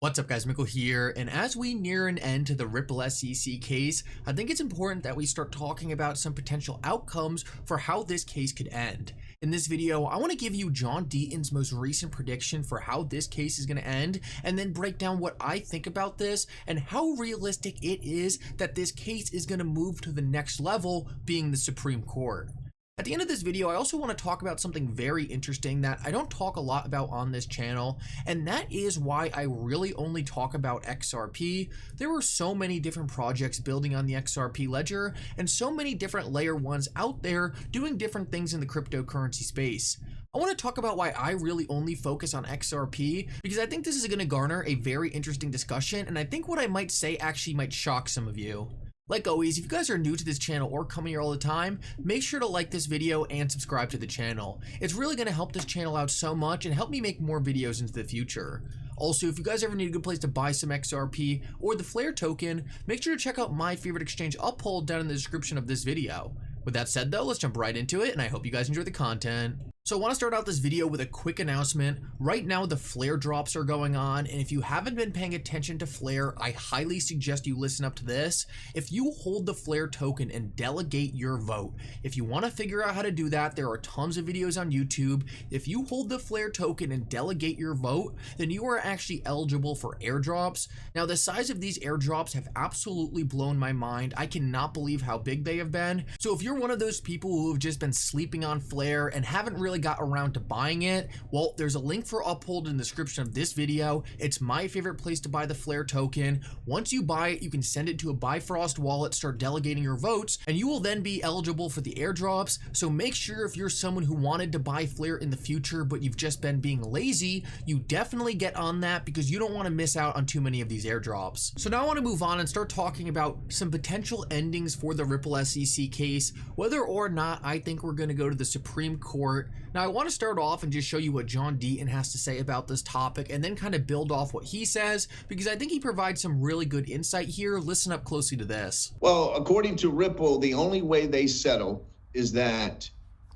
What's up guys, Mickle here, and as we near an end to the Ripple SEC case, I think it's important that we start talking about some potential outcomes for how this case could end. In this video, I want to give you John Deaton's most recent prediction for how this case is going to end, and then break down what I think about this and how realistic it is that this case is going to move to the next level, being the Supreme Court. At the end of this video, I also want to talk about something very interesting that I don't talk a lot about on this channel, and that is why I really only talk about XRP. There were so many different projects building on the XRP ledger, and so many different layer ones out there doing different things in the cryptocurrency space. I want to talk about why I really only focus on XRP, because I think this is going to garner a very interesting discussion, and I think what I might say actually might shock some of you. Like always, if you guys are new to this channel or coming here all the time, make sure to like this video and subscribe to the channel. It's really going to help this channel out so much and help me make more videos into the future. Also, if you guys ever need a good place to buy some XRP or the Flair token, make sure to check out my favorite exchange Uphold down in the description of this video. With that said though, let's jump right into it, and I hope you guys enjoy the content. So I want to start out this video with a quick announcement. Right now the Flair drops are going on, and if you haven't been paying attention to Flair, I highly suggest you listen up to this. If you hold the Flair token and delegate your vote, if you want to figure out how to do that, there are tons of videos on YouTube. If you hold the Flair token and delegate your vote, then you are actually eligible for airdrops. Now the size of these airdrops have absolutely blown my mind. I cannot believe how big they have been. So if you're one of those people who have just been sleeping on Flair and haven't really got around to buying it, well, there's a link for Uphold in the description of this video. It's my favorite place to buy the Flair token. Once you buy it, you can send it to a Bifrost wallet, start delegating your votes, and you will then be eligible for the airdrops. So make sure, if you're someone who wanted to buy Flair in the future but you've just been being lazy, you definitely get on that, because you don't want to miss out on too many of these airdrops. So now I want to move on and start talking about some potential endings for the Ripple SEC case, whether or not I think we're going to go to the Supreme Court. Now I want to start off and just show you what John Deaton has to say about this topic, and then kind of build off what he says, because I think he provides some really good insight here. Listen up closely to this. Well, according to Ripple, the only way they settle is that,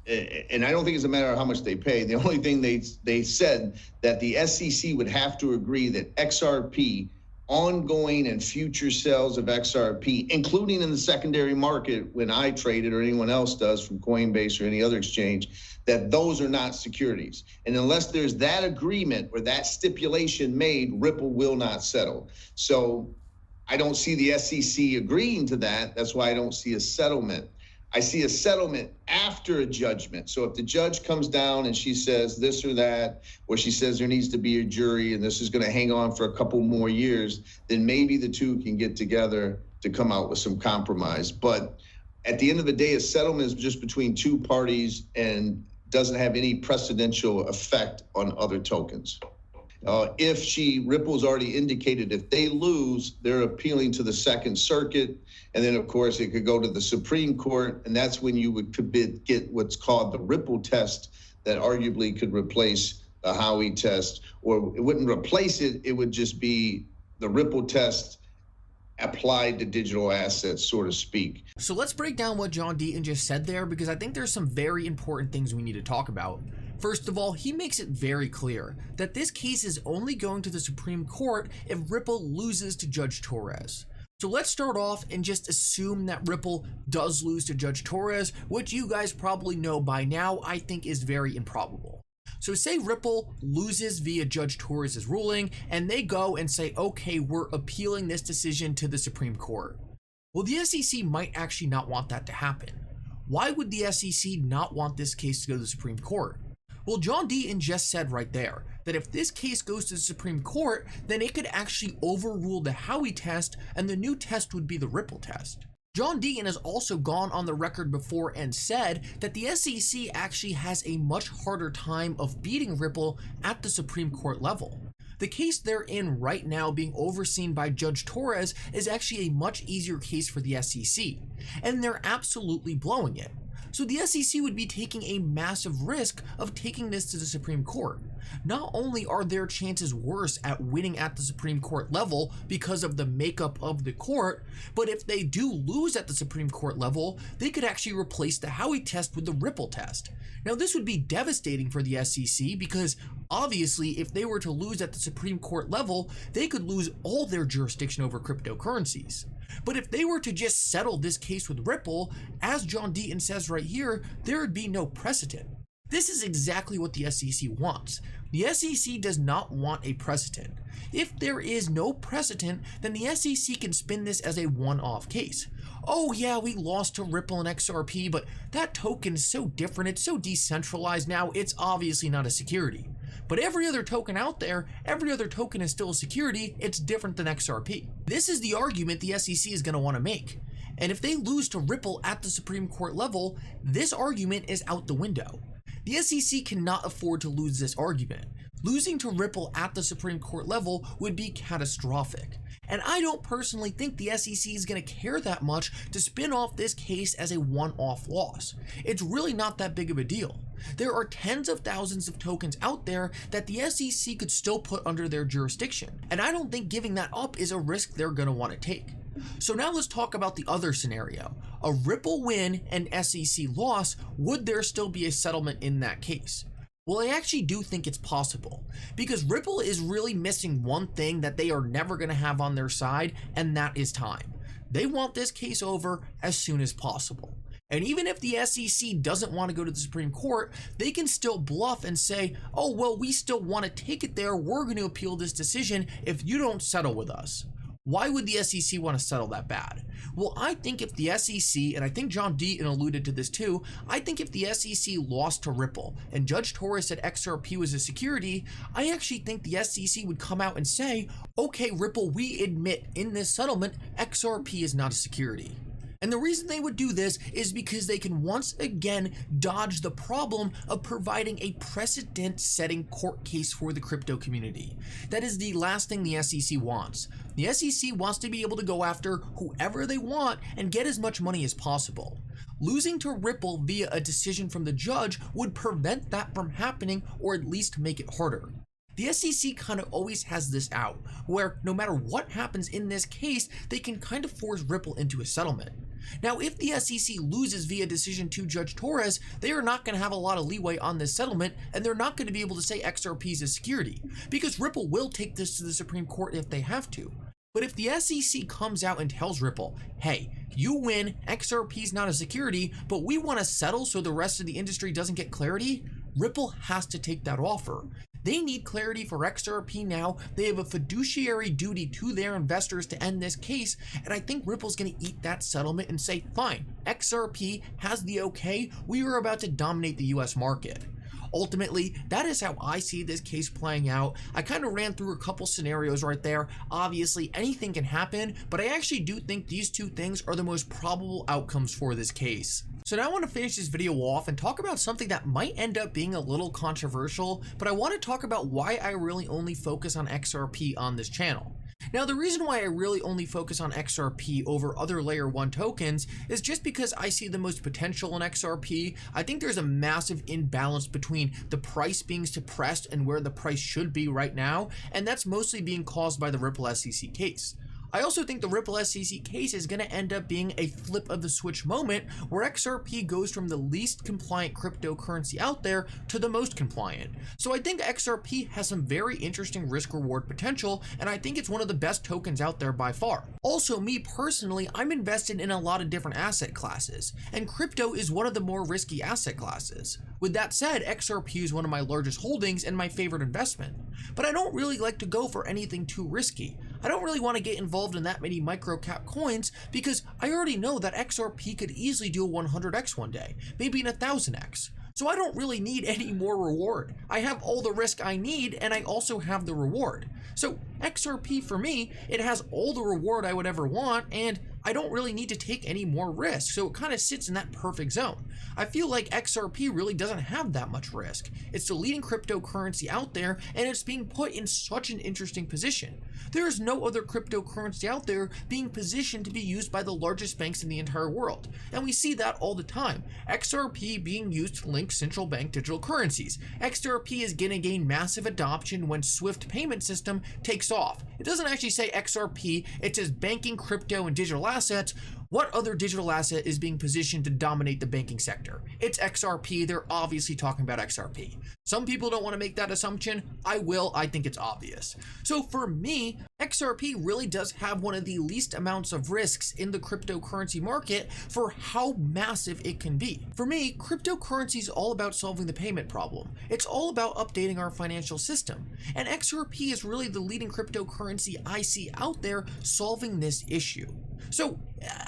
and I don't think it's a matter of how much they pay, the only thing they said that the SEC would have to agree that XRP, ongoing and future sales of XRP, including in the secondary market when I trade it or anyone else does from Coinbase or any other exchange, that those are not securities. And unless there's that agreement or that stipulation made, Ripple will not settle. So I don't see the SEC agreeing to that. That's why I don't see a settlement. I see a settlement after a judgment. So if the judge comes down and she says this or that, or she says there needs to be a jury and this is going to hang on for a couple more years, then maybe the two can get together to come out with some compromise. But at the end of the day, a settlement is just between two parties and doesn't have any precedential effect on other tokens. Ripple's already indicated if they lose, they're appealing to the Second Circuit. And then, of course, it could go to the Supreme Court. And that's when you would get what's called the Ripple test that arguably could replace the Howey test. Or it wouldn't replace it. It would just be the Ripple test applied to digital assets, so to speak. So let's break down what John Deaton just said there, because I think there's some very important things we need to talk about. First of all, he makes it very clear that this case is only going to the Supreme Court if Ripple loses to Judge Torres. So let's start off and just assume that Ripple does lose to Judge Torres, which you guys probably know by now I think is very improbable. So say Ripple loses via Judge Torres' ruling, and they go and say, okay, we're appealing this decision to the Supreme Court. Well, the SEC might actually not want that to happen. Why would the SEC not want this case to go to the Supreme Court? Well, John Deaton just said right there that if this case goes to the Supreme Court, then it could actually overrule the Howey test, and the new test would be the Ripple test. John Deaton has also gone on the record before and said that the SEC actually has a much harder time of beating Ripple at the Supreme Court level. The case they're in right now, being overseen by Judge Torres, is actually a much easier case for the SEC, and they're absolutely blowing it. So the SEC would be taking a massive risk of taking this to the Supreme Court. Not only are their chances worse at winning at the Supreme Court level because of the makeup of the court, but if they do lose at the Supreme Court level, they could actually replace the Howey test with the Ripple test. Now this would be devastating for the SEC because obviously if they were to lose at the Supreme Court level, they could lose all their jurisdiction over cryptocurrencies. But if they were to just settle this case with Ripple, as John Deaton says right here, there would be no precedent. This is exactly what the SEC wants. The SEC does not want a precedent. If there is no precedent, then the SEC can spin this as a one-off case. Oh yeah, we lost to Ripple and XRP, but that token is so different, it's so decentralized now, it's obviously not a security. But every other token out there, every other token is still a security, it's different than XRP. This is the argument the SEC is going to want to make. And if they lose to Ripple at the Supreme Court level, this argument is out the window. The SEC cannot afford to lose this argument. Losing to Ripple at the Supreme Court level would be catastrophic. And I don't personally think the SEC is going to care that much to spin off this case as a one-off loss. It's really not that big of a deal. There are tens of thousands of tokens out there that the SEC could still put under their jurisdiction, and I don't think giving that up is a risk they're going to want to take. So now let's talk about the other scenario. A Ripple win and SEC loss, would there still be a settlement in that case? Well, I actually do think it's possible, because Ripple is really missing one thing that they are never going to have on their side, and that is time. They want this case over as soon as possible. And even if the SEC doesn't want to go to the Supreme Court, they can still bluff and say, oh, well, we still want to take it there. We're going to appeal this decision if you don't settle with us. Why would the SEC want to settle that bad? Well, I think if the SEC, and I think John Deaton alluded to this too, I think if the SEC lost to Ripple and Judge Torres said XRP was a security, I actually think the SEC would come out and say, okay, Ripple, we admit in this settlement, XRP is not a security. And the reason they would do this is because they can once again dodge the problem of providing a precedent-setting court case for the crypto community. That is the last thing the SEC wants. The SEC wants to be able to go after whoever they want and get as much money as possible. Losing to Ripple via a decision from the judge would prevent that from happening, or at least make it harder. The SEC kind of always has this out, where no matter what happens in this case, they can kind of force Ripple into a settlement. Now, if the SEC loses via decision to Judge Torres, they are not going to have a lot of leeway on this settlement, and they're not going to be able to say XRP is a security, because Ripple will take this to the Supreme Court if they have to. But if the SEC comes out and tells Ripple, hey, you win, XRP is not a security, but we want to settle so the rest of the industry doesn't get clarity, Ripple has to take that offer. They need clarity for XRP now. They have a fiduciary duty to their investors to end this case, and I think Ripple's going to eat that settlement and say, fine, XRP has the okay, we are about to dominate the US market. Ultimately, that is how I see this case playing out. I kind of ran through a couple scenarios right there. Obviously, anything can happen, but I actually do think these two things are the most probable outcomes for this case. So now I want to finish this video off and talk about something that might end up being a little controversial, but I want to talk about why I really only focus on XRP on this channel. Now, the reason why I really only focus on XRP over other layer 1 tokens is just because I see the most potential in XRP. I think there's a massive imbalance between the price being suppressed and where the price should be right now, and that's mostly being caused by the Ripple SEC case. I also think the Ripple SEC case is going to end up being a flip of the switch moment where XRP goes from the least compliant cryptocurrency out there to the most compliant. So I think XRP has some very interesting risk reward potential, and I think it's one of the best tokens out there by far. Also, me personally, I'm invested in a lot of different asset classes, and crypto is one of the more risky asset classes. With that said, XRP is one of my largest holdings and my favorite investment, but I don't really like to go for anything too risky. I don't really want to get involved in that many micro cap coins because I already know that XRP could easily do a 100x one day, maybe an 1000x. So I don't really need any more reward. I have all the risk I need, and I also have the reward. So XRP for me, it has all the reward I would ever want, and I don't really need to take any more risk, so it kind of sits in that perfect zone. I feel like XRP really doesn't have that much risk. It's the leading cryptocurrency out there, and it's being put in such an interesting position. There is no other cryptocurrency out there being positioned to be used by the largest banks in the entire world, and we see that all the time. XRP being used to link central bank digital currencies. XRP is going to gain massive adoption when Swift payment system takes off. It doesn't actually say XRP, it says banking, crypto, and digital assets. What other digital asset is being positioned to dominate the banking sector? It's XRP. They're obviously talking about XRP. Some people don't want to make that assumption. I will. I think it's obvious. So for me, XRP really does have one of the least amounts of risks in the cryptocurrency market for how massive it can be. For me, cryptocurrency is all about solving the payment problem. It's all about updating our financial system. And XRP is really the leading cryptocurrency I see out there solving this issue. So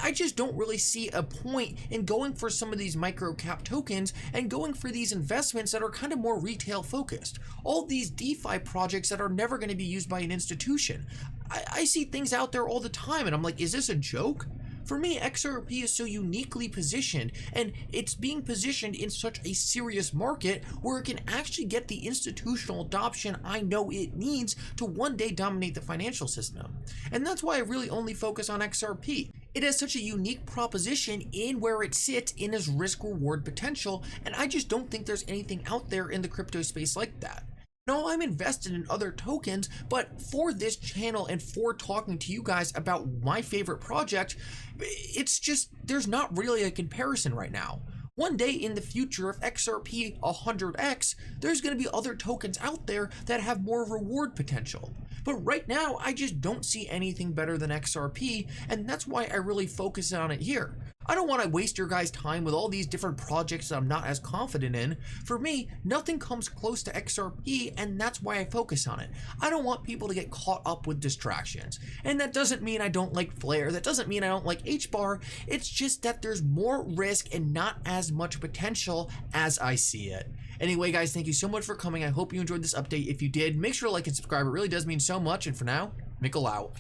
I just don't really see a point in going for some of these micro cap tokens and going for these investments that are kind of more retail focused. All these DeFi projects that are never going to be used by an institution. I see things out there all the time and I'm like, is this a joke? For me, XRP is so uniquely positioned, and it's being positioned in such a serious market where it can actually get the institutional adoption I know it needs to one day dominate the financial system. And that's why I really only focus on XRP. It has such a unique proposition in where it sits in its risk-reward potential, and I just don't think there's anything out there in the crypto space like that. No, I'm invested in other tokens, but for this channel and for talking to you guys about my favorite project, it's just, there's not really a comparison right now. One day in the future, if XRP 100x, there's going to be other tokens out there that have more reward potential. But right now, I just don't see anything better than XRP, and that's why I really focus on it here. I don't want to waste your guys' time with all these different projects that I'm not as confident in. For me, nothing comes close to XRP, and that's why I focus on it. I don't want people to get caught up with distractions. And that doesn't mean I don't like Flair, that doesn't mean I don't like HBAR, it's just that there's more risk and not as much potential as I see it. Anyway, guys, thank you so much for coming. I hope you enjoyed this update. If you did, make sure to like and subscribe. It really does mean so much. And for now, Mickle out.